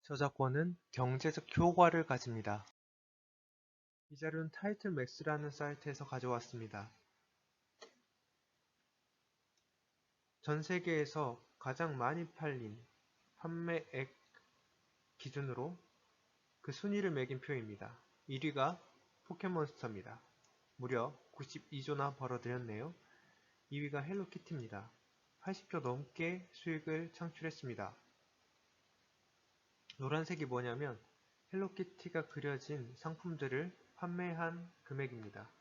저작권은 경제적 효과를 가집니다. 이 자료는 타이틀맥스라는 사이트에서 가져왔습니다. 전 세계에서 가장 많이 팔린 판매액 기준으로 그 순위를 매긴 표입니다. 1위가 포켓몬스터입니다. 무려 92조나 벌어들였네요. 2위가 헬로키티입니다. 80조 넘게 수익을 창출했습니다. 노란색이 뭐냐면 헬로키티가 그려진 상품들을 판매한 금액입니다.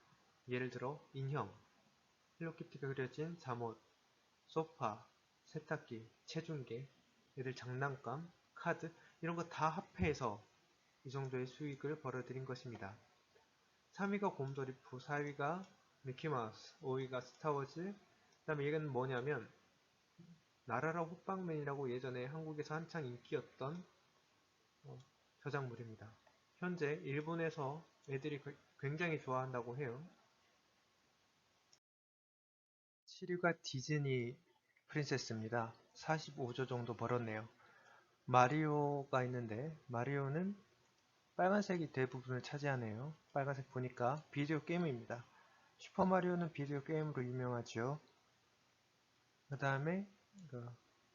예를 들어 인형, 헬로키티가 그려진 잠옷, 소파, 세탁기, 체중계, 애들 장난감, 카드 이런 거 다 합해서 이 정도의 수익을 벌어들인 것입니다. 3위가 곰돌이푸, 4위가 미키마우스, 5위가 스타워즈. 그 다음에 이건 뭐냐면 나라라 호빵맨이라고 예전에 한국에서 한창 인기였던 저작물입니다. 현재 일본에서 애들이 굉장히 좋아한다고 해요. 7위가 디즈니 프린세스입니다. 45조 정도 벌었네요. 마리오가 있는데 마리오는 빨간색이 대부분을 차지하네요. 빨간색 보니까 비디오 게임입니다. 슈퍼마리오는 비디오 게임으로 유명하죠. 그 다음에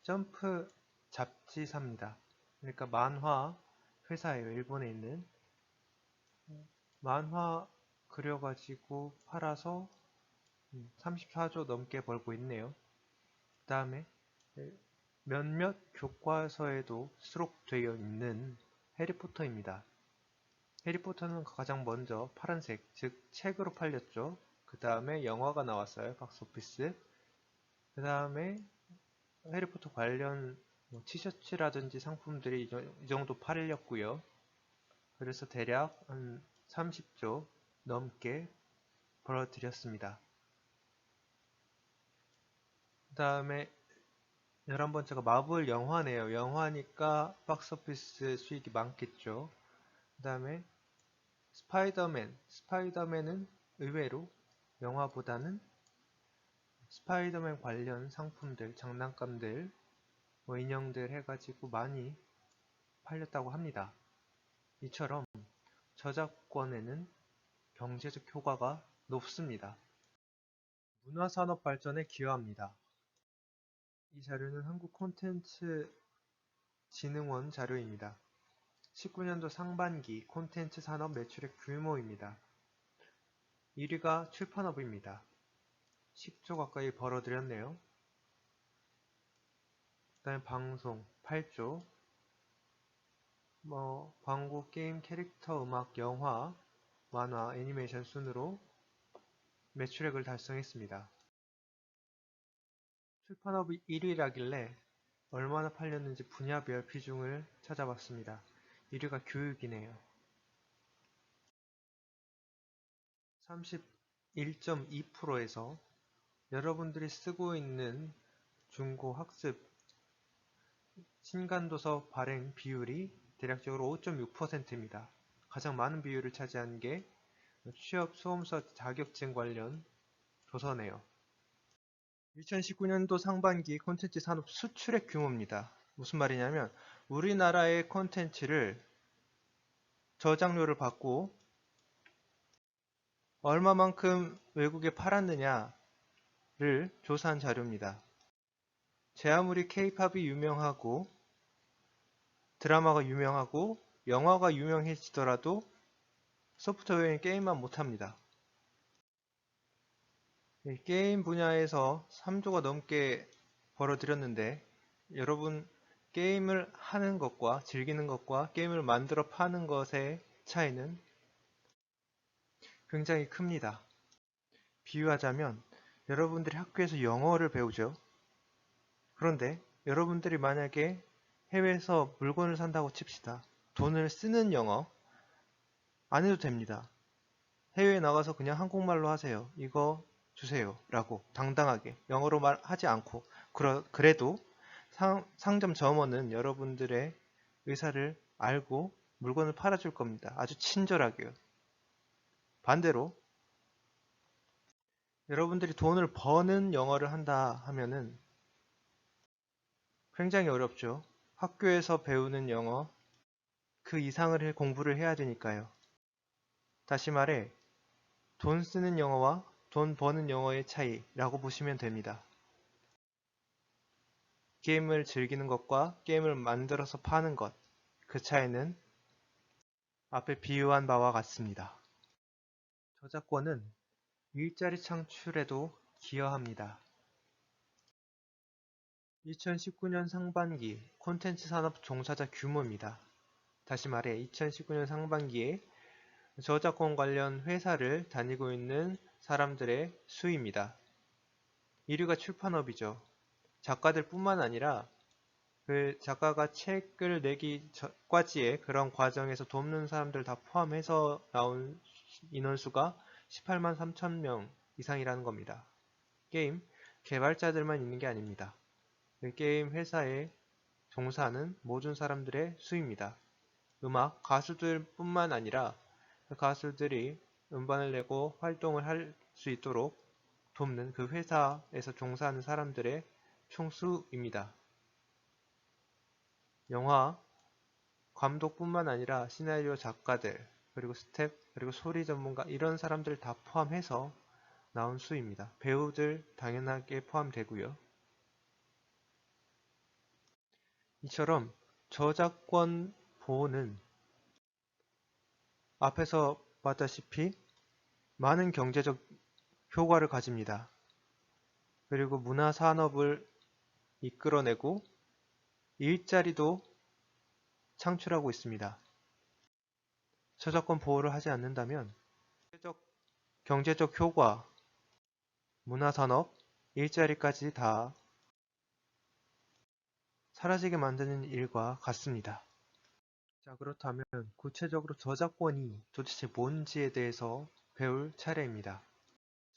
점프 잡지사입니다. 그러니까 만화 회사예요. 일본에 있는 만화 그려가지고 팔아서 34조 넘게 벌고 있네요. 그 다음에 몇몇 교과서에도 수록되어 있는 해리포터입니다. 해리포터는 가장 먼저 파란색, 즉 책으로 팔렸죠. 그 다음에 영화가 나왔어요. 박스오피스. 그 다음에 해리포터 관련 티셔츠라든지 상품들이 이 정도 팔렸고요. 그래서 대략 한 30조 넘게 벌어들였습니다. 그 다음에 11번째가 마블 영화네요. 영화니까 박스오피스 수익이 많겠죠. 그 다음에 스파이더맨. 스파이더맨은 의외로 영화보다는 스파이더맨 관련 상품들, 장난감들, 인형들 해가지고 많이 팔렸다고 합니다. 이처럼 저작권에는 경제적 효과가 높습니다. 문화산업 발전에 기여합니다. 이 자료는 한국콘텐츠진흥원 자료입니다. 19년도 상반기 콘텐츠 산업 매출액 규모입니다. 1위가 출판업입니다. 10조 가까이 벌어들였네요. 그 다음에 방송 8조, 광고, 게임, 캐릭터, 음악, 영화, 만화, 애니메이션 순으로 매출액을 달성했습니다. 출판업이 1위라길래 얼마나 팔렸는지 분야별 비중을 찾아봤습니다. 1위가 교육이네요. 31.2%에서 여러분들이 쓰고 있는 중고 학습 신간도서 발행 비율이 대략적으로 5.6%입니다. 가장 많은 비율을 차지한 게 취업 수험서 자격증 관련 도서네요. 2019년도 상반기 콘텐츠 산업 수출액 규모입니다. 무슨 말이냐면 우리나라의 콘텐츠를 저작료를 받고 얼마만큼 외국에 팔았느냐를 조사한 자료입니다. 제 아무리 K-팝이 유명하고 드라마가 유명하고 영화가 유명해지더라도 소프트웨어인 게임만 못합니다. 게임 분야에서 3조가 넘게 벌어들였는데 여러분 게임을 하는 것과 즐기는 것과 게임을 만들어 파는 것의 차이는 굉장히 큽니다. 비유하자면 여러분들이 학교에서 영어를 배우죠. 그런데 여러분들이 만약에 해외에서 물건을 산다고 칩시다. 돈을 쓰는 영어 안 해도 됩니다. 해외에 나가서 그냥 한국말로 하세요. 이거 주세요 라고 당당하게 영어로 말하지 않고 그래도 상점 점원은 여러분들의 의사를 알고 물건을 팔아줄 겁니다. 아주 친절하게요. 반대로 여러분들이 돈을 버는 영어를 한다 하면은 굉장히 어렵죠. 학교에서 배우는 영어 그 이상을 공부를 해야 되니까요. 다시 말해, 돈 쓰는 영어와 돈 버는 영어의 차이라고 보시면 됩니다. 게임을 즐기는 것과 게임을 만들어서 파는 것, 그 차이는 앞에 비유한 바와 같습니다. 저작권은 일자리 창출에도 기여합니다. 2019년 상반기 콘텐츠 산업 종사자 규모입니다. 다시 말해 2019년 상반기에 저작권 관련 회사를 다니고 있는 사람들의 수입니다. 1위가 출판업이죠. 작가들 뿐만 아니라 그 작가가 책을 내기 전까지의 그런 과정에서 돕는 사람들 다 포함해서 나온 인원수가 18만 3천 명 이상이라는 겁니다. 게임 개발자들만 있는 게 아닙니다. 그 게임 회사에 종사하는 모든 사람들의 수입니다. 음악 가수들 뿐만 아니라 그 가수들이 음반을 내고 활동을 할 수 있도록 돕는 그 회사에서 종사하는 사람들의 총수입니다. 영화 감독뿐만 아니라 시나리오 작가들, 그리고 스텝, 그리고 소리 전문가 이런 사람들 다 포함해서 나온 수입니다. 배우들 당연하게 포함되고요. 이처럼 저작권 보호는 앞에서 봤다시피 많은 경제적 효과를 가집니다. 그리고 문화 산업을 이끌어내고 일자리도 창출하고 있습니다. 저작권 보호를 하지 않는다면 경제적 효과, 문화 산업, 일자리까지 다 사라지게 만드는 일과 같습니다. 자, 그렇다면 구체적으로 저작권이 도대체 뭔지에 대해서 배울 차례입니다.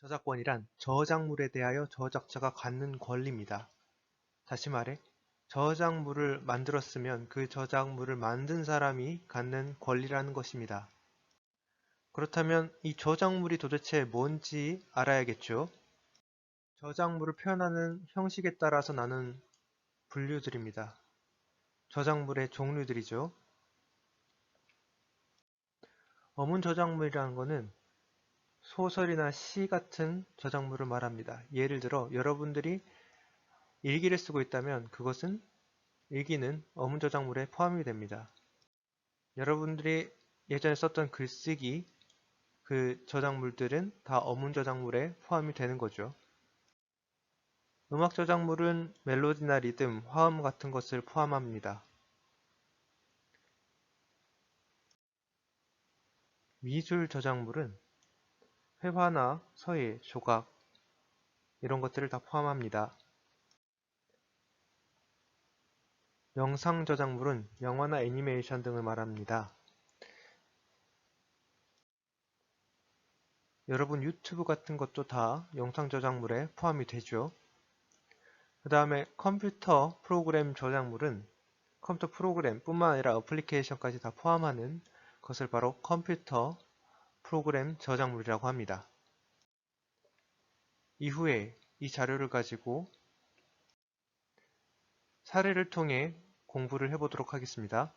저작권이란 저작물에 대하여 저작자가 갖는 권리입니다. 다시 말해, 저작물을 만들었으면 그 저작물을 만든 사람이 갖는 권리라는 것입니다. 그렇다면 이 저작물이 도대체 뭔지 알아야겠죠? 저작물을 표현하는 형식에 따라서 나는 분류들입니다. 저작물의 종류들이죠. 어문 저작물이라는 것은 소설이나 시 같은 저작물을 말합니다. 예를 들어 여러분들이 일기를 쓰고 있다면 그것은 일기는 어문 저작물에 포함이 됩니다. 여러분들이 예전에 썼던 글쓰기, 그 저작물들은 다 어문 저작물에 포함이 되는 거죠. 음악 저작물은 멜로디나 리듬, 화음 같은 것을 포함합니다. 미술 저작물은 회화나 서예, 조각 이런 것들을 다 포함합니다. 영상 저작물은 영화나 애니메이션 등을 말합니다. 여러분 유튜브 같은 것도 다 영상 저작물에 포함이 되죠. 그 다음에 컴퓨터 프로그램 저작물은 컴퓨터 프로그램 뿐만 아니라 어플리케이션까지 다 포함하는 것을 바로 컴퓨터 프로그램 저작물이라고 합니다. 이후에 이 자료를 가지고 사례를 통해 공부를 해보도록 하겠습니다.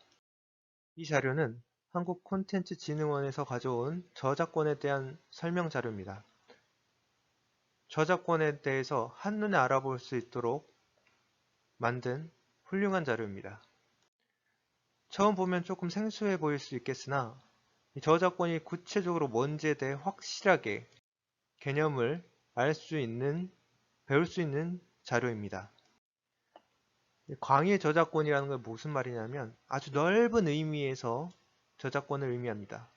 이 자료는 한국콘텐츠진흥원에서 가져온 저작권에 대한 설명 자료입니다. 저작권에 대해서 한눈에 알아볼 수 있도록 만든 훌륭한 자료입니다. 처음 보면 조금 생소해 보일 수 있겠으나 이 저작권이 구체적으로 뭔지에 대해 확실하게 개념을 알 수 있는, 배울 수 있는 자료입니다. 광의 저작권이라는 건 무슨 말이냐면 아주 넓은 의미에서 저작권을 의미합니다.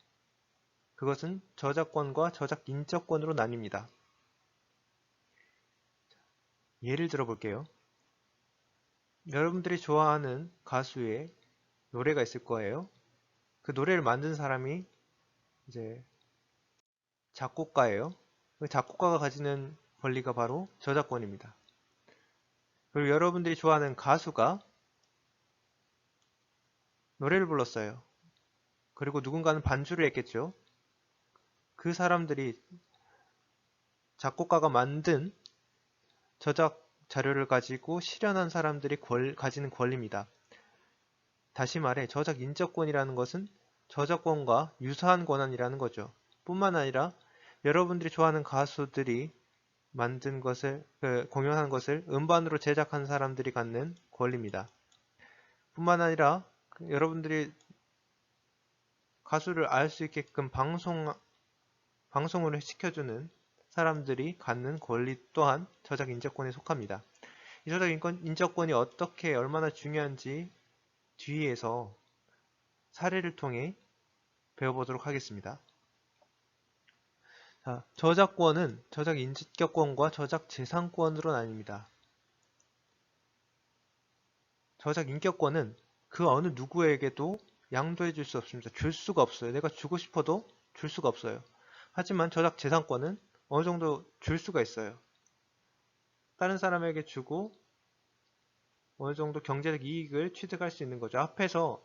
그것은 저작권과 저작인적권으로 나뉩니다. 예를 들어 볼게요. 여러분들이 좋아하는 가수의 노래가 있을 거예요. 그 노래를 만든 사람이 이제 작곡가예요. 그 작곡가가 가지는 권리가 바로 저작권입니다. 그리고 여러분들이 좋아하는 가수가 노래를 불렀어요. 그리고 누군가는 반주를 했겠죠. 그 사람들이 작곡가가 만든 저작 자료를 가지고 실현한 사람들이 가지는 권리입니다. 다시 말해 저작 인적권이라는 것은 저작권과 유사한 권한이라는 거죠. 뿐만 아니라 여러분들이 좋아하는 가수들이 만든 것을, 공연한 것을 음반으로 제작한 사람들이 갖는 권리입니다. 뿐만 아니라 여러분들이 가수를 알 수 있게끔 방송을 시켜주는 사람들이 갖는 권리 또한 저작 인적권에 속합니다. 이 저작 인적권이 어떻게 얼마나 중요한지 뒤에서 사례를 통해 배워보도록 하겠습니다. 자, 저작권은 저작 인격권과 저작 재산권으로 나뉩니다. 저작 인격권은 그 어느 누구에게도 양도해 줄 수 없습니다. 줄 수가 없어요. 내가 주고 싶어도 줄 수가 없어요. 하지만 저작 재산권은 어느 정도 줄 수가 있어요. 다른 사람에게 주고 어느 정도 경제적 이익을 취득할 수 있는 거죠. 앞에서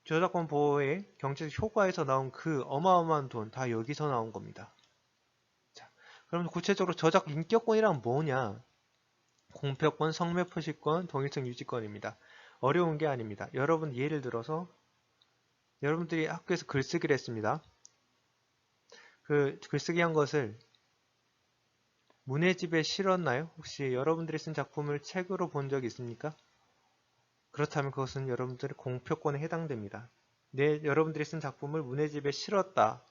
저작권 보호의 경제적 효과에서 나온 그 어마어마한 돈 다 여기서 나온 겁니다. 자, 그럼 구체적으로 저작 인격권이란 뭐냐? 공표권, 성매표시권, 동일성 유지권입니다. 어려운 게 아닙니다. 여러분 예를 들어서 여러분들이 학교에서 글쓰기를 했습니다. 그 글쓰기 한 것을 문해집에 실었나요? 혹시 여러분들이 쓴 작품을 책으로 본 적이 있습니까? 그렇다면 그것은 여러분들의 공표권에 해당됩니다. 여러분들이 쓴 작품을 문해집에 실었다.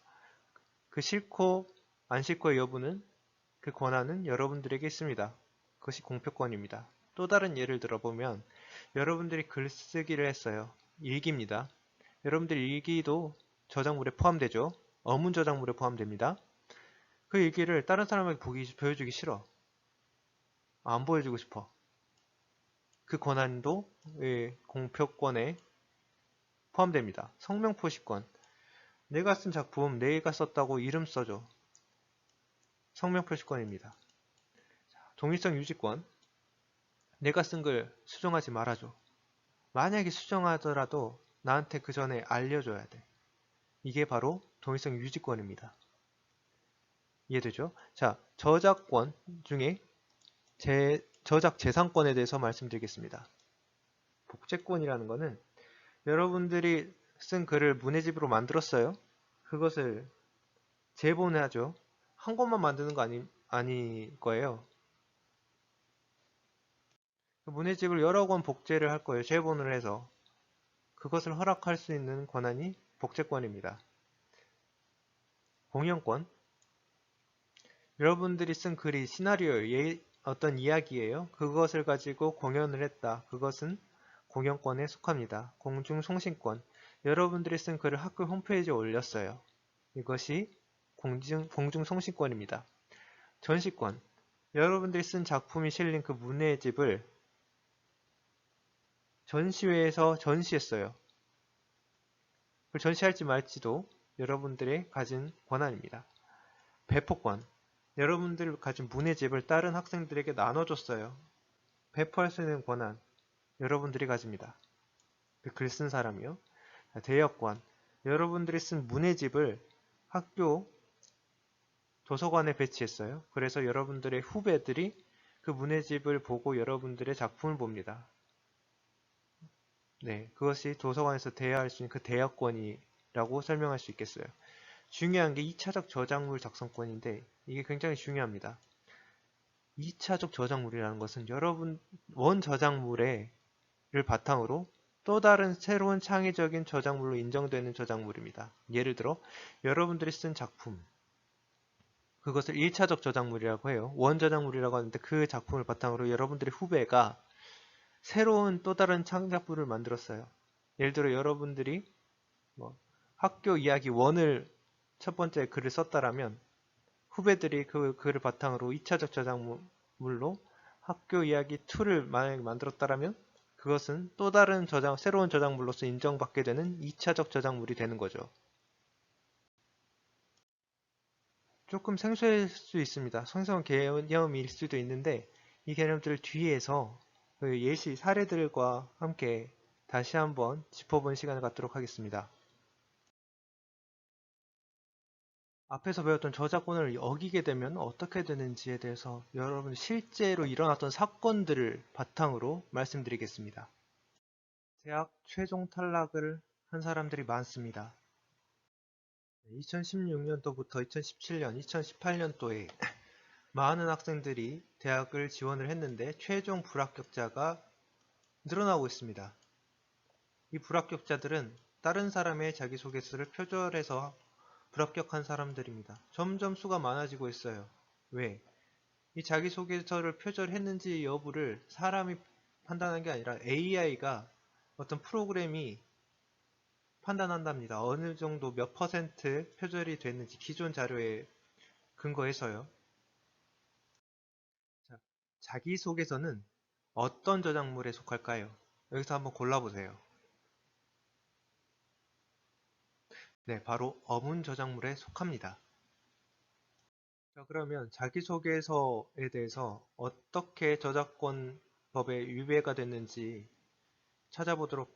그 실고 안 실고의 여부는 그 권한은 여러분들에게 있습니다. 그것이 공표권입니다. 또 다른 예를 들어보면 여러분들이 글쓰기를 했어요. 일기입니다. 여러분들 일기도 저작물에 포함되죠. 어문 저작물에 포함됩니다. 그 일기를 다른 사람에게 보여주기 싫어. 안 보여주고 싶어. 그 권한도 공표권에 포함됩니다. 성명표시권. 내가 쓴 작품 내가 썼다고 이름 써줘. 성명표시권입니다. 동일성 유지권. 내가 쓴 글 수정하지 말아줘. 만약에 수정하더라도 나한테 그 전에 알려줘야 돼. 이게 바로 동일성 유지권입니다. 이해되죠? 자, 저작권 중에 저작 재산권에 대해서 말씀드리겠습니다. 복제권이라는 것은 여러분들이 쓴 글을 문해집으로 만들었어요. 그것을 재본하죠. 한 권만 만드는 거 아닐 거예요. 문해집을 여러 권 복제를 할 거예요. 재본을 해서. 그것을 허락할 수 있는 권한이 복제권입니다. 공연권. 여러분들이 쓴 글이 시나리오예요. 어떤 이야기예요. 그것을 가지고 공연을 했다. 그것은 공연권에 속합니다. 공중송신권. 여러분들이 쓴 글을 학교 홈페이지에 올렸어요. 이것이 공중송신권입니다. 전시권. 여러분들이 쓴 작품이 실린 그 문해집을 전시회에서 전시했어요. 그걸 전시할지 말지도 여러분들의 가진 권한입니다. 배포권. 여러분들 가진 문해집을 다른 학생들에게 나눠줬어요. 배포할 수 있는 권한 여러분들이 가집니다. 그 글 쓴 사람이요. 대여권. 여러분들이 쓴 문해집을 학교 도서관에 배치했어요. 그래서 여러분들의 후배들이 그 문해집을 보고 여러분들의 작품을 봅니다. 네, 그것이 도서관에서 대여할 수 있는 그 대여권이라고 설명할 수 있겠어요. 중요한 게 2차적 저작물 작성권인데 이게 굉장히 중요합니다. 2차적 저작물이라는 것은 여러분 원 저작물을 바탕으로 또 다른 새로운 창의적인 저작물로 인정되는 저작물입니다. 예를 들어 여러분들이 쓴 작품 그것을 1차적 저작물이라고 해요. 원 저작물이라고 하는데 그 작품을 바탕으로 여러분들의 후배가 새로운 또 다른 창작물을 만들었어요. 예를 들어 여러분들이 학교 이야기 1을 첫 번째 글을 썼다라면 후배들이 그 글을 바탕으로 2차적 저작물로 학교 이야기 2를 만약에 만들었다라면 그것은 또 다른 새로운 저작물로서 인정받게 되는 2차적 저작물이 되는 거죠. 조금 생소할 수 있습니다. 생소한 개념일 수도 있는데 이 개념들을 뒤에서 그 예시 사례들과 함께 다시 한번 짚어본 시간을 갖도록 하겠습니다. 앞에서 배웠던 저작권을 어기게 되면 어떻게 되는지에 대해서 여러분 실제로 일어났던 사건들을 바탕으로 말씀드리겠습니다. 대학 최종 탈락을 한 사람들이 많습니다. 2016년도부터 2017년, 2018년도에 많은 학생들이 대학을 지원을 했는데 최종 불합격자가 늘어나고 있습니다. 이 불합격자들은 다른 사람의 자기소개서를 표절해서 불합격한 사람들입니다. 점점 수가 많아지고 있어요. 왜? 이 자기소개서를 표절했는지 여부를 사람이 판단한 게 아니라 AI가 어떤 프로그램이 판단한답니다. 어느 정도 몇 퍼센트 표절이 됐는지 기존 자료에 근거해서요. 자, 자기소개서는 어떤 저작물에 속할까요? 여기서 한번 골라보세요. 네, 바로 어문 저작물에 속합니다. 자, 그러면 자기소개서에 대해서 어떻게 저작권 법에 위배가 됐는지 찾아보도록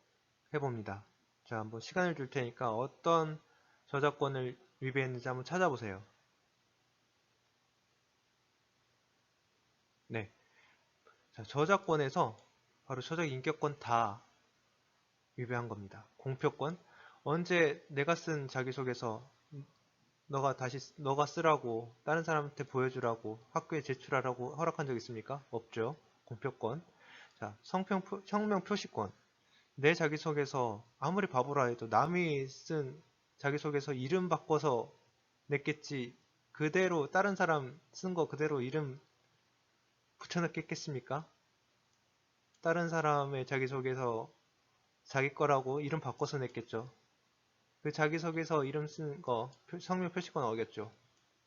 해봅니다. 자, 한번 시간을 줄 테니까 어떤 저작권을 위배했는지 한번 찾아보세요. 네. 자, 저작권에서 바로 저작인격권 다 위배한 겁니다. 공표권. 언제 내가 쓴 자기소개서 너가 쓰라고 다른 사람한테 보여주라고 학교에 제출하라고 허락한 적 있습니까? 없죠. 공표권. 자, 성명 표시권. 내 자기소개서 아무리 바보라 해도 남이 쓴 자기소개서 이름 바꿔서 냈겠지. 그대로 다른 사람 쓴 거 그대로 이름 붙여넣겠습니까? 다른 사람의 자기소개서 자기 거라고 이름 바꿔서 냈겠죠. 그 자기소개서 이름 쓴 거 성명 표시권 어겼죠.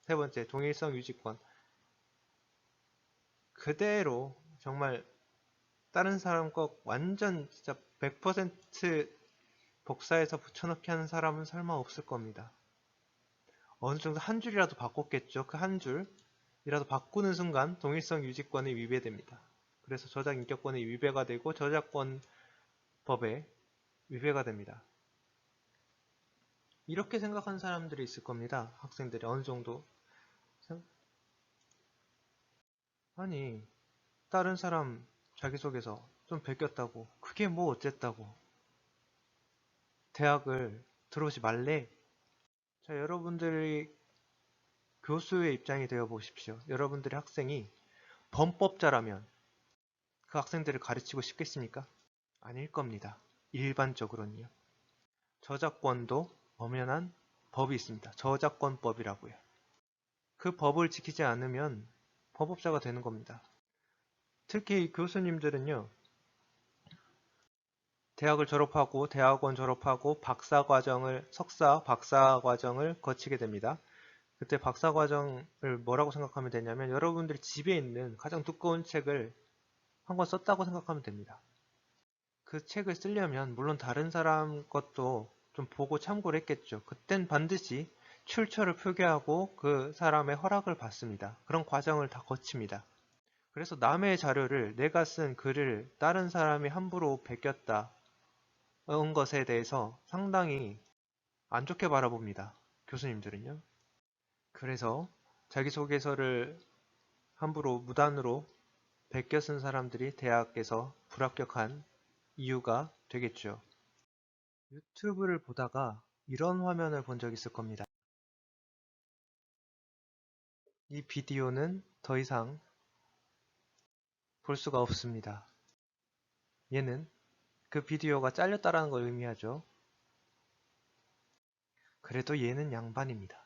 세 번째, 동일성 유지권. 그대로 정말 다른 사람 거 완전 진짜 100% 복사해서 붙여넣기 하는 사람은 설마 없을 겁니다. 어느 정도 한 줄이라도 바꿨겠죠. 그 한 줄이라도 바꾸는 순간 동일성 유지권이 위배됩니다. 그래서 저작인격권이 위배가 되고 저작권 법에 위배가 됩니다. 이렇게 생각하는 사람들이 있을 겁니다. 학생들이 어느 정도 아니 다른 사람 자기소개서 좀 베꼈다고 그게 뭐 어쨌다고 대학을 들어오지 말래? 자, 여러분들이 교수의 입장이 되어 보십시오. 여러분들의 학생이 범법자라면 그 학생들을 가르치고 싶겠습니까? 아닐 겁니다. 일반적으로는요. 저작권도 엄연한 법이 있습니다. 저작권법이라고요. 그 법을 지키지 않으면 범법자가 되는 겁니다. 특히 교수님들은요. 대학을 졸업하고 대학원 졸업하고 석사 박사과정을 거치게 됩니다. 그때 박사과정을 뭐라고 생각하면 되냐면 여러분들이 집에 있는 가장 두꺼운 책을 한 권 썼다고 생각하면 됩니다. 그 책을 쓰려면 물론 다른 사람 것도 좀 보고 참고를 했겠죠. 그땐 반드시 출처를 표기하고 그 사람의 허락을 받습니다. 그런 과정을 다 거칩니다. 그래서 남의 자료를 내가 쓴 글을 다른 사람이 함부로 베꼈다 은 것에 대해서 상당히 안 좋게 바라봅니다. 교수님들은요. 그래서 자기소개서를 함부로 무단으로 베껴 쓴 사람들이 대학에서 불합격한 이유가 되겠죠. 유튜브를 보다가 이런 화면을 본 적 있을 겁니다. 이 비디오는 더 이상 볼 수가 없습니다. 얘는 그 비디오가 잘렸다라는 걸 의미하죠. 그래도 얘는 양반입니다.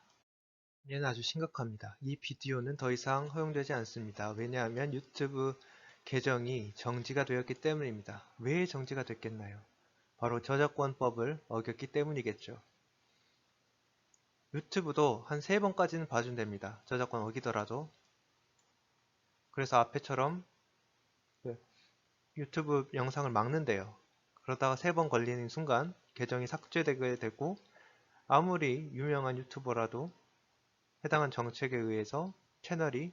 얘는 아주 심각합니다. 이 비디오는 더 이상 허용되지 않습니다. 왜냐하면 유튜브 계정이 정지가 되었기 때문입니다. 왜 정지가 됐겠나요? 바로 저작권법을 어겼기 때문이겠죠. 유튜브도 한 3번까지는 봐준 됩니다. 저작권 어기더라도. 그래서 앞에처럼 유튜브 영상을 막는데요. 그러다가 3번 걸리는 순간 계정이 삭제되게 되고 아무리 유명한 유튜버라도 해당한 정책에 의해서 채널이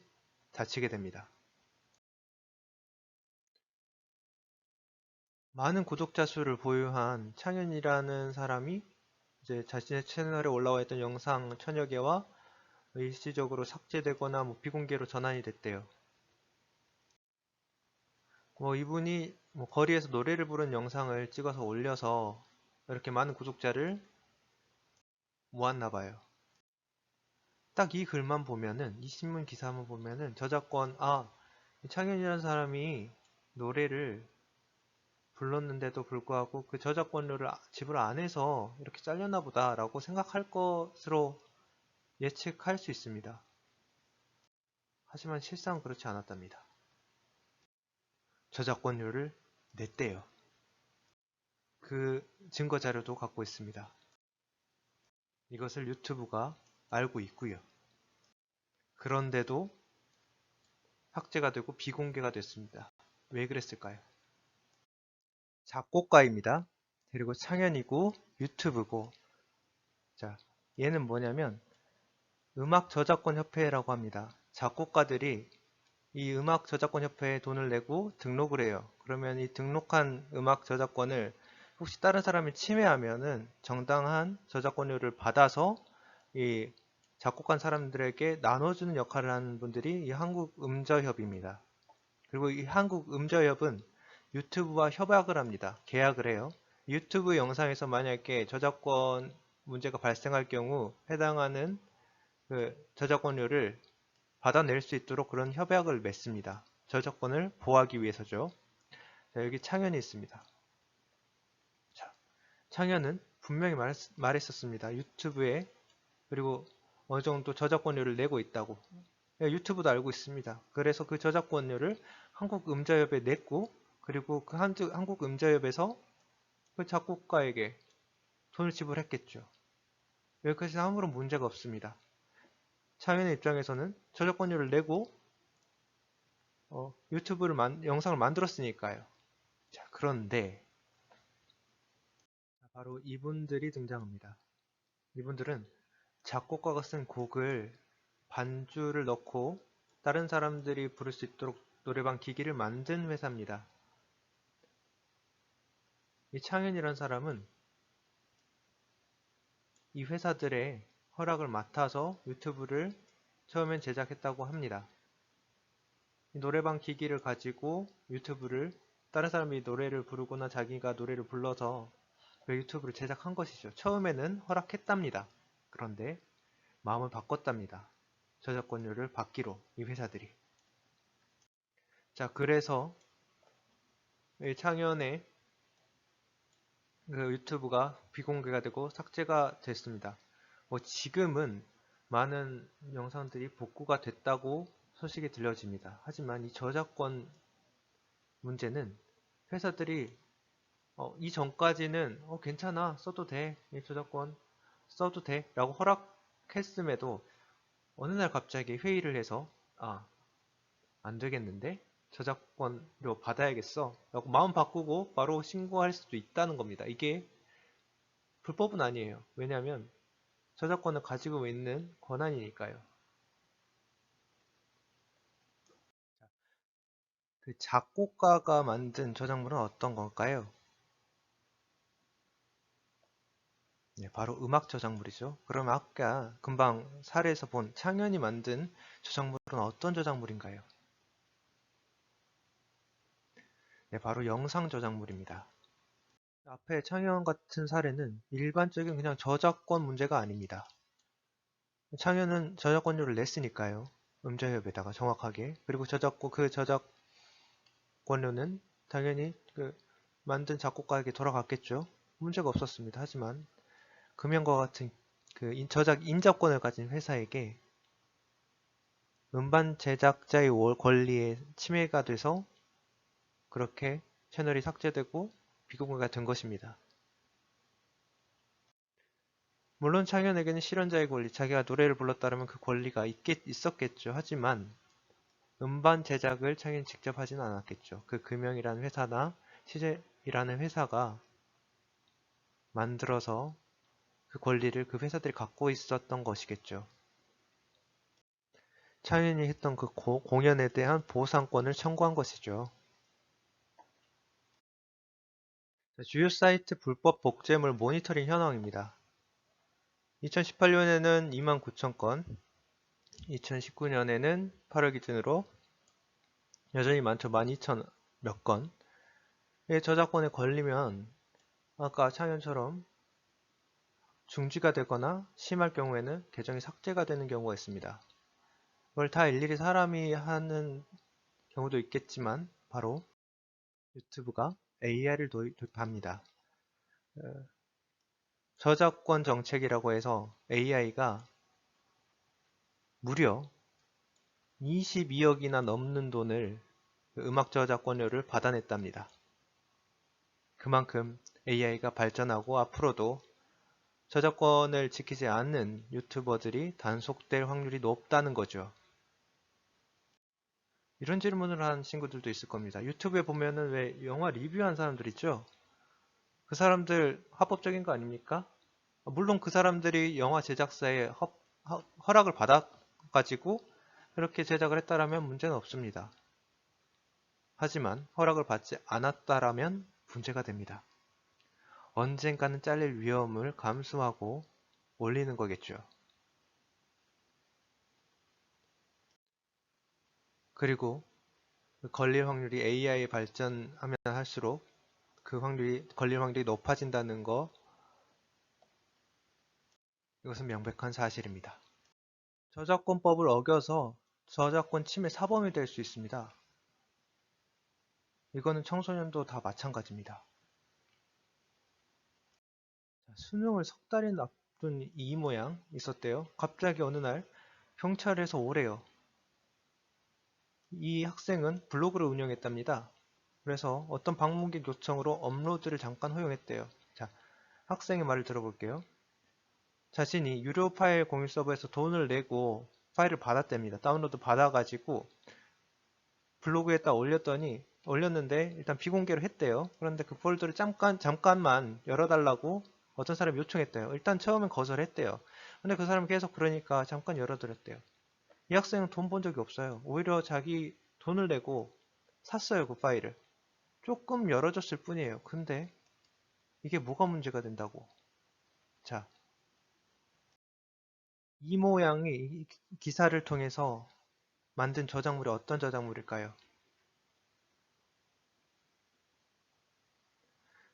닫히게 됩니다. 많은 구독자 수를 보유한 창현이라는 사람이 이제 자신의 채널에 올라와 있던 영상 천여 개와 일시적으로 삭제되거나 비공개로 전환이 됐대요. 이분이 뭐 거리에서 노래를 부른 영상을 찍어서 올려서 이렇게 많은 구독자를 모았나 봐요. 딱 이 글만 보면은, 이 신문 기사만 보면은 저작권, 창현이라는 사람이 노래를 불렀는데도 불구하고 그 저작권료를 지불 안 해서 이렇게 잘렸나 보다 라고 생각할 것으로 예측할 수 있습니다. 하지만 실상은 그렇지 않았답니다. 저작권료를 냈대요. 그 증거 자료도 갖고 있습니다. 이것을 유튜브가 알고 있고요. 그런데도 삭제가 되고 비공개가 됐습니다. 왜 그랬을까요? 작곡가입니다. 그리고 창현이고 유튜브고. 자, 얘는 뭐냐면 음악 저작권 협회라고 합니다. 작곡가들이 이 음악 저작권 협회에 돈을 내고 등록을 해요. 그러면 이 등록한 음악 저작권을 혹시 다른 사람이 침해하면은 정당한 저작권료를 받아서 이 작곡한 사람들에게 나눠주는 역할을 하는 분들이 이 한국음저협입니다. 그리고 이 한국음저협은 유튜브와 협약을 합니다. 계약을 해요. 유튜브 영상에서 만약에 저작권 문제가 발생할 경우 해당하는 그 저작권료를 받아낼 수 있도록 그런 협약을 맺습니다. 저작권을 보호하기 위해서죠. 자, 여기 창현이 있습니다. 자, 창현은 분명히 말했었습니다. 유튜브에 그리고 어느 정도 저작권료를 내고 있다고. 유튜브도 알고 있습니다. 그래서 그 저작권료를 한국음자협에 냈고 그리고 그 한국음자협에서 그 작곡가에게 돈을 지불했겠죠. 여기까지는 아무런 문제가 없습니다. 창현의 입장에서는 저작권료를 내고 유튜브를 영상을 만들었으니까요. 자, 그런데 바로 이분들이 등장합니다. 이분들은 작곡가가 쓴 곡을 반주를 넣고 다른 사람들이 부를 수 있도록 노래방 기기를 만든 회사입니다. 이 창현이라는 사람은 이 회사들의 허락을 맡아서 유튜브를 처음엔 제작했다고 합니다. 이 노래방 기기를 가지고 유튜브를 다른 사람이 노래를 부르거나 자기가 노래를 불러서 그 유튜브를 제작한 것이죠. 처음에는 허락했답니다. 그런데 마음을 바꿨답니다. 저작권료를 받기로 이 회사들이. 자, 그래서 이 창현의 그 유튜브가 비공개가 되고 삭제가 됐습니다. 지금은 많은 영상들이 복구가 됐다고 소식이 들려집니다. 하지만 이 저작권 문제는 회사들이 이전까지는 괜찮아 써도 돼 이 저작권 써도 돼 라고 허락했음에도 어느 날 갑자기 회의를 해서 안 되겠는데 저작권료 받아야겠어 라고 마음 바꾸고 바로 신고할 수도 있다는 겁니다. 이게 불법은 아니에요. 왜냐하면 저작권을 가지고 있는 권한이니까요. 그 작곡가가 만든 저작물은 어떤 걸까요? 네, 바로 음악 저작물이죠. 그럼 아까 금방 사례에서 본 창현이 만든 저작물은 어떤 저작물인가요? 네, 바로 영상 저작물입니다. 앞에 창현 같은 사례는 일반적인 그냥 저작권 문제가 아닙니다. 창현은 저작권료를 냈으니까요. 음저협에다가 정확하게. 그리고 그 저작권료는 당연히 그 만든 작곡가에게 돌아갔겠죠. 문제가 없었습니다. 하지만 금연과 같은 그 저작 인접권을 가진 회사에게 음반 제작자의 권리에 침해가 돼서 그렇게 채널이 삭제되고 비공개가 된 것입니다. 물론 창현에게는 실현자의 권리, 자기가 노래를 불렀다면 그 권리가 있었겠죠. 하지만 음반 제작을 창현이 직접 하지는 않았겠죠. 그 금영이라는 회사나 시제이라는 회사가 만들어서 그 권리를 그 회사들이 갖고 있었던 것이겠죠. 창현이 했던 그 공연에 대한 보상권을 청구한 것이죠. 주요 사이트 불법 복제물 모니터링 현황입니다. 2018년에는 29,000건, 2019년에는 8월 기준으로 여전히 많죠. 12,000 몇 건. 저작권에 걸리면 아까 창현처럼 중지가 되거나 심할 경우에는 계정이 삭제가 되는 경우가 있습니다. 그걸 다 일일이 사람이 하는 경우도 있겠지만 바로 유튜브가 AI를 도입합니다. 저작권 정책이라고 해서 AI가 무려 22억이나 넘는 돈을 음악 저작권료를 받아냈답니다. 그만큼 AI가 발전하고 앞으로도 저작권을 지키지 않는 유튜버들이 단속될 확률이 높다는 거죠. 이런 질문을 한 친구들도 있을 겁니다. 유튜브에 보면은 왜 영화 리뷰한 사람들 있죠? 그 사람들 합법적인 거 아닙니까? 물론 그 사람들이 영화 제작사에 허락을 받아가지고 그렇게 제작을 했다라면 문제는 없습니다. 하지만 허락을 받지 않았다라면 문제가 됩니다. 언젠가는 잘릴 위험을 감수하고 올리는 거겠죠. 그리고 걸릴 확률이 AI 발전하면 할수록 걸릴 확률이 높아진다는 거, 이것은 명백한 사실입니다. 저작권법을 어겨서 저작권 침해 사범이 될 수 있습니다. 이거는 청소년도 다 마찬가지입니다. 수능을 석 달이나 앞둔 이 모양 있었대요. 갑자기 어느 날 경찰에서 오래요. 이 학생은 블로그를 운영했답니다. 그래서 어떤 방문객 요청으로 업로드를 잠깐 허용했대요. 자, 학생의 말을 들어볼게요. 자신이 유료 파일 공유 서버에서 돈을 내고 파일을 받았답니다. 다운로드 받아가지고 블로그에다 올렸는데 일단 비공개로 했대요. 그런데 그 폴더를 잠깐만 열어달라고 어떤 사람이 요청했대요. 일단 처음엔 거절했대요. 근데 그 사람이 계속 그러니까 잠깐 열어드렸대요. 이 학생은 돈 본 적이 없어요. 오히려 자기 돈을 내고 샀어요, 그 파일을. 조금 열어줬을 뿐이에요. 근데 이게 뭐가 문제가 된다고. 자, 이 모양이 기사를 통해서 만든 저작물이 어떤 저작물일까요?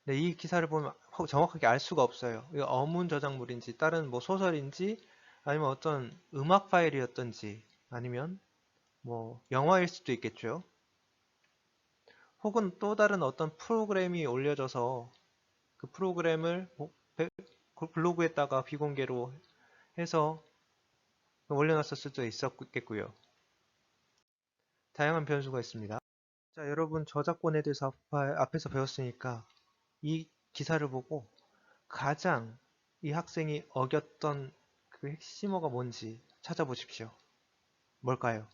네, 이 기사를 보면 정확하게 알 수가 없어요. 이거 어문 저작물인지 다른 뭐 소설인지 아니면 어떤 음악 파일이었던지 아니면 뭐 영화일 수도 있겠죠. 혹은 또 다른 어떤 프로그램이 올려져서 그 프로그램을 그 블로그에다가 비공개로 해서 올려놨을 수도 있었겠고요. 다양한 변수가 있습니다. 자, 여러분 저작권에 대해서 앞에서 배웠으니까 이 기사를 보고 가장 이 학생이 어겼던 그 핵심어가 뭔지 찾아보십시오. 뭘까요?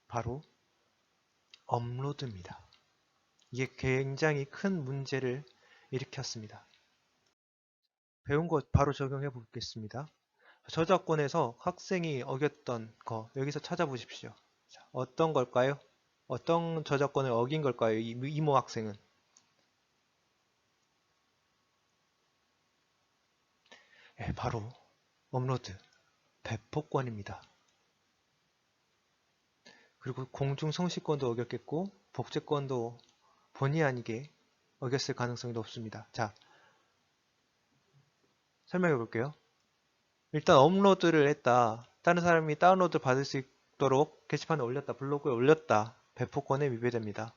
바로 업로드입니다. 이게 굉장히 큰 문제를 일으켰습니다. 배운 것 바로 적용해 보겠습니다. 저작권에서 학생이 어겼던 거 여기서 찾아보십시오. 자, 어떤 걸까요? 어떤 저작권을 어긴 걸까요? 이모 학생은. 예, 바로 업로드, 배포권입니다. 그리고 공중성시권도 어겼겠고 복제권도 본의 아니게 어겼을 가능성이 높습니다. 자, 설명해 볼게요. 일단 업로드를 했다. 다른 사람이 다운로드 받을 수 있도록 게시판에 올렸다. 블로그에 올렸다. 배포권에 위배됩니다.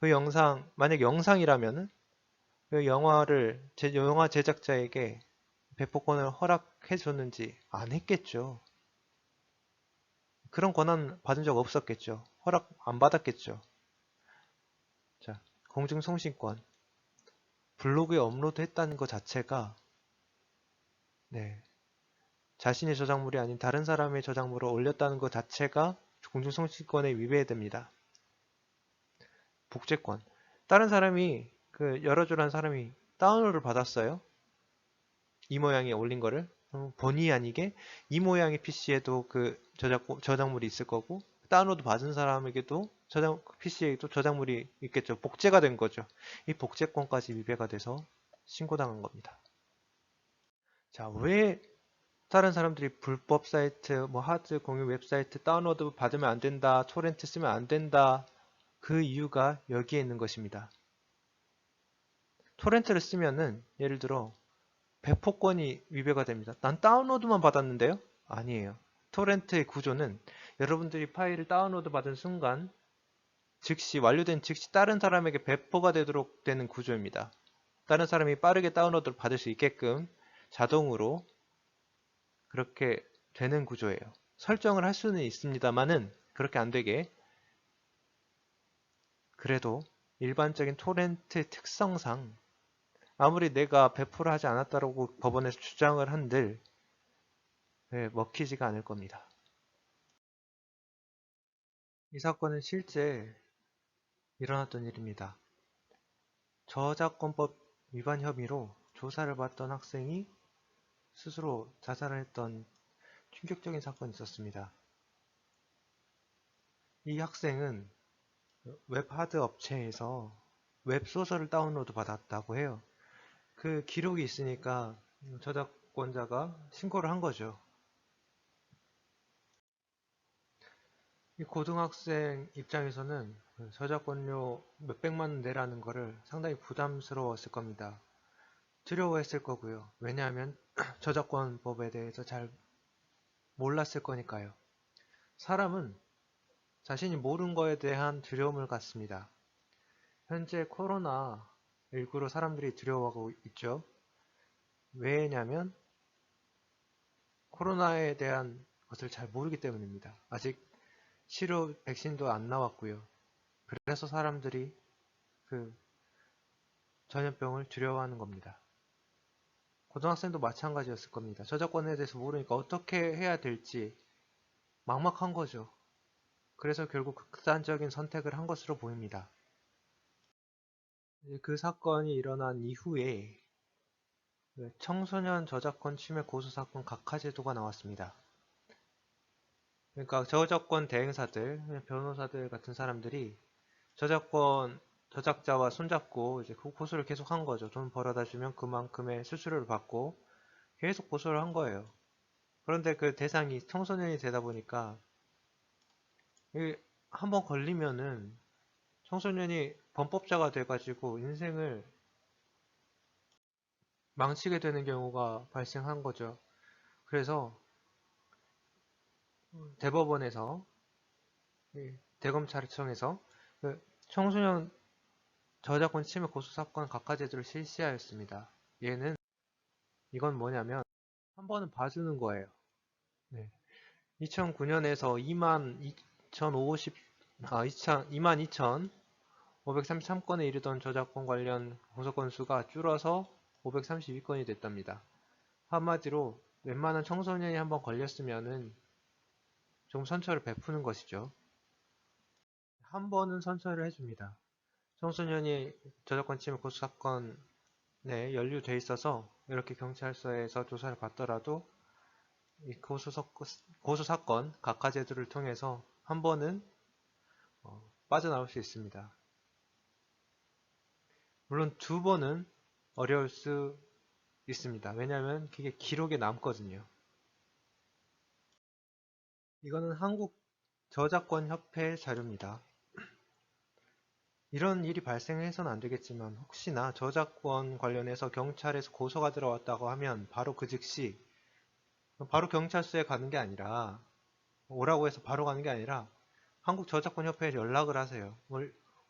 그 영상, 만약 영상이라면 그 영화 제작자에게 배포권을 허락해 줬는지 안 했겠죠. 그런 권한 받은 적 없었겠죠. 허락 안 받았겠죠. 자, 공중성신권. 블로그에 업로드 했다는 것 자체가 네, 자신의 저작물이 아닌 다른 사람의 저작물을 올렸다는 것 자체가 공중성신권에 위배됩니다. 복제권. 다른 사람이 열어주라는 사람이 다운로드를 받았어요. 이 모양이 올린 거를 본의 아니게 이 모양의 PC에도 그 저작물이 있을 거고 다운로드 받은 사람에게도 PC에도 저작물이 있겠죠. 복제가 된 거죠. 이 복제권까지 위배가 돼서 신고당한 겁니다. 자, 왜 다른 사람들이 불법 사이트, 뭐 하드 공유 웹사이트 다운로드 받으면 안 된다, 토렌트 쓰면 안 된다. 그 이유가 여기에 있는 것입니다. 토렌트를 쓰면은 예를 들어 배포권이 위배가 됩니다. 난 다운로드만 받았는데요? 아니에요. 토렌트의 구조는 여러분들이 파일을 다운로드 받은 순간 즉시 완료된 즉시 다른 사람에게 배포가 되도록 되는 구조입니다. 다른 사람이 빠르게 다운로드를 받을 수 있게끔 자동으로 그렇게 되는 구조예요. 설정을 할 수는 있습니다만은 그렇게 안 되게 그래도 일반적인 토렌트 특성상 아무리 내가 배포를 하지 않았다고 법원에서 주장을 한들 먹히지가 않을 겁니다. 이 사건은 실제 일어났던 일입니다. 저작권법 위반 혐의로 조사를 받던 학생이 스스로 자살을 했던 충격적인 사건이 있었습니다. 이 학생은 웹하드 업체에서 웹소설을 다운로드 받았다고 해요. 그 기록이 있으니까 저작권자가 신고를 한 거죠. 이 고등학생 입장에서는 저작권료 몇백만 원 내라는 거를 상당히 부담스러웠을 겁니다. 두려워했을 거고요. 왜냐하면 저작권법에 대해서 잘 몰랐을 거니까요. 사람은 자신이 모르는 거에 대한 두려움을 갖습니다. 현재 코로나19로 사람들이 두려워하고 있죠. 왜냐면 코로나에 대한 것을 잘 모르기 때문입니다. 아직 치료 백신도 안 나왔고요. 그래서 사람들이 그 전염병을 두려워하는 겁니다. 고등학생도 마찬가지였을 겁니다. 저작권에 대해서 모르니까 어떻게 해야 될지 막막한 거죠. 그래서 결국 극단적인 선택을 한 것으로 보입니다. 그 사건이 일어난 이후에 청소년 저작권 침해 고소사건 각하제도가 나왔습니다. 그러니까 저작권 대행사들, 변호사들 같은 사람들이 저작권 저작자와 손잡고 이제 그 고소를 계속 한 거죠. 돈 벌어다 주면 그만큼의 수수료를 받고 계속 고소를 한 거예요. 그런데 그 대상이 청소년이 되다 보니까 한번 걸리면은 청소년이 범법자가 돼가지고 인생을 망치게 되는 경우가 발생한 거죠. 그래서 대법원에서 대검찰청에서 그 청소년 저작권 침해 고소사건 각하제도를 실시하였습니다. 이건 뭐냐면 한 번은 봐주는 거예요. 2009년에서 22,533건에 이르던 저작권 관련 고소건 수가 줄어서 532건이 됐답니다. 한마디로 웬만한 청소년이 한번 걸렸으면은 좀 선처를 베푸는 것이죠. 한 번은 선처를 해줍니다. 청소년이 저작권 침해 고소사건에 연루돼 있어서 이렇게 경찰서에서 조사를 받더라도 이 고소사건 각하제도를 통해서 한 번은 빠져나올 수 있습니다. 물론 두 번은 어려울 수 있습니다. 왜냐하면 그게 기록에 남거든요. 이거는 한국 저작권협회 자료입니다. 이런 일이 발생해서는 안 되겠지만 혹시나 저작권 관련해서 경찰에서 고소가 들어왔다고 하면 바로 그 즉시 바로 경찰서에 가는 게 아니라 오라고 해서 바로 가는 게 아니라 한국 저작권협회에 연락을 하세요.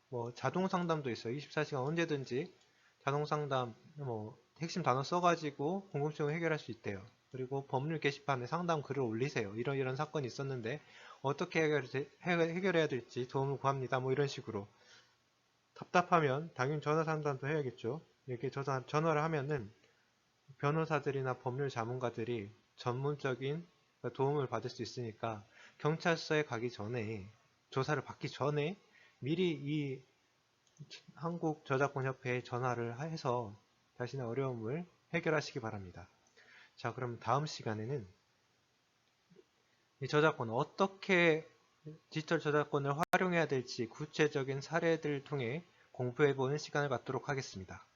뭐 자동 상담도 있어요. 24시간 언제든지 자동 상담 뭐 핵심 단어 써가지고 궁금증을 해결할 수 있대요. 그리고 법률 게시판에 상담 글을 올리세요. 이런 사건이 있었는데 어떻게 해결해야 될지 도움을 구합니다. 뭐 이런 식으로. 답답하면 당연히 전화 상담도 해야겠죠. 이렇게 전화를 하면은 변호사들이나 법률 자문가들이 전문적인 도움을 받을 수 있으니까 경찰서에 가기 전에 조사를 받기 전에 미리 이 한국 저작권협회에 전화를 해서 자신의 어려움을 해결하시기 바랍니다. 자, 그럼 다음 시간에는 이 저작권 어떻게 디지털 저작권을 활용해야 될지 구체적인 사례들을 통해 공부해보는 시간을 갖도록 하겠습니다.